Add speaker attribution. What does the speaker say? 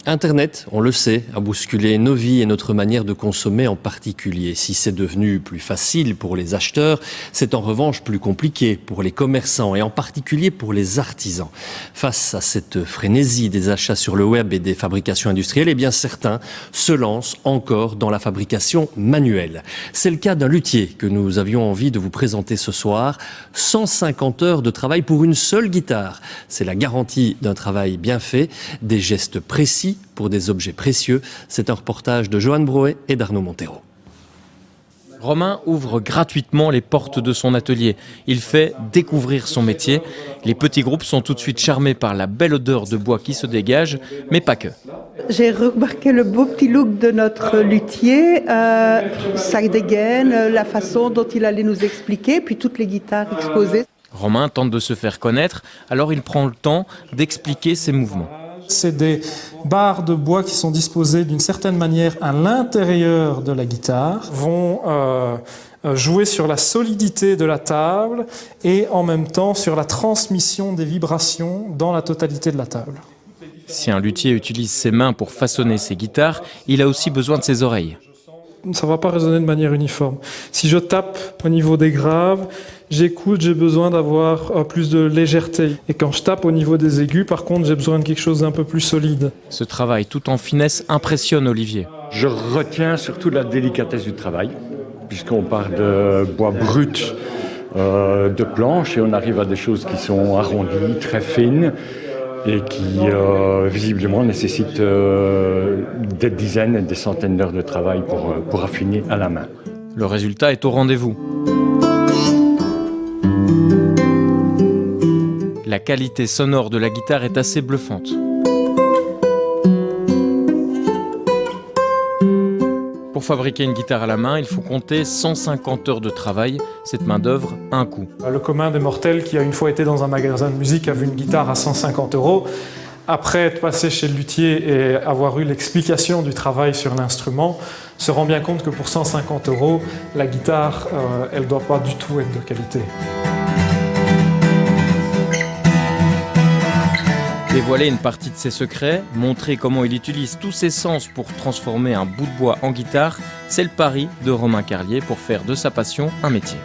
Speaker 1: Internet, on le sait, a bousculé nos vies et notre manière de consommer en particulier. Si c'est devenu plus facile pour les acheteurs, c'est en revanche plus compliqué pour les commerçants et en particulier pour les artisans. Face à cette frénésie des achats sur le web et des fabrications industrielles, eh bien certains se lancent encore dans la fabrication manuelle. C'est le cas d'un luthier que nous avions envie de vous présenter ce soir. 150 heures de travail pour une seule guitare. C'est la garantie d'un travail bien fait, des gestes précis pour des objets précieux. C'est un reportage de Johan Broet et d'Arnaud Montero.
Speaker 2: Romain ouvre gratuitement les portes de son atelier. Il fait découvrir son métier. Les petits groupes sont tout de suite charmés par la belle odeur de bois qui se dégage, mais pas que.
Speaker 3: J'ai remarqué le beau petit look de notre luthier, sa dégaine, la façon dont il allait nous expliquer, puis toutes les guitares exposées.
Speaker 2: Romain tente de se faire connaître, alors il prend le temps d'expliquer ses mouvements.
Speaker 4: C'est des barres de bois qui sont disposées d'une certaine manière à l'intérieur de la guitare, vont jouer sur la solidité de la table et en même temps sur la transmission des vibrations dans la totalité de la table.
Speaker 2: Si un luthier utilise ses mains pour façonner ses guitares, il a aussi besoin de ses oreilles.
Speaker 4: Ça ne va pas résonner de manière uniforme. Si je tape au niveau des graves, j'écoute, j'ai besoin d'avoir plus de légèreté. Et quand je tape au niveau des aigus, par contre, j'ai besoin de quelque chose d'un peu plus solide.
Speaker 2: Ce travail tout en finesse impressionne Olivier.
Speaker 5: Je retiens surtout la délicatesse du travail, puisqu'on part de bois brut, de planches, et on arrive à des choses qui sont arrondies, très fines, et qui visiblement nécessitent des dizaines et des centaines d'heures de travail pour affiner à la main.
Speaker 2: Le résultat est au rendez-vous. La qualité sonore de la guitare est assez bluffante. Pour fabriquer une guitare à la main, il faut compter 150 heures de travail. Cette main-d'œuvre a un coût.
Speaker 4: Le commun des mortels qui a une fois été dans un magasin de musique a vu une guitare à 150 €. Après être passé chez le luthier et avoir eu l'explication du travail sur l'instrument, se rend bien compte que pour 150 €, la guitare, elle ne doit pas du tout être de qualité.
Speaker 2: Dévoiler une partie de ses secrets, montrer comment il utilise tous ses sens pour transformer un bout de bois en guitare, c'est le pari de Romain Carlier pour faire de sa passion un métier.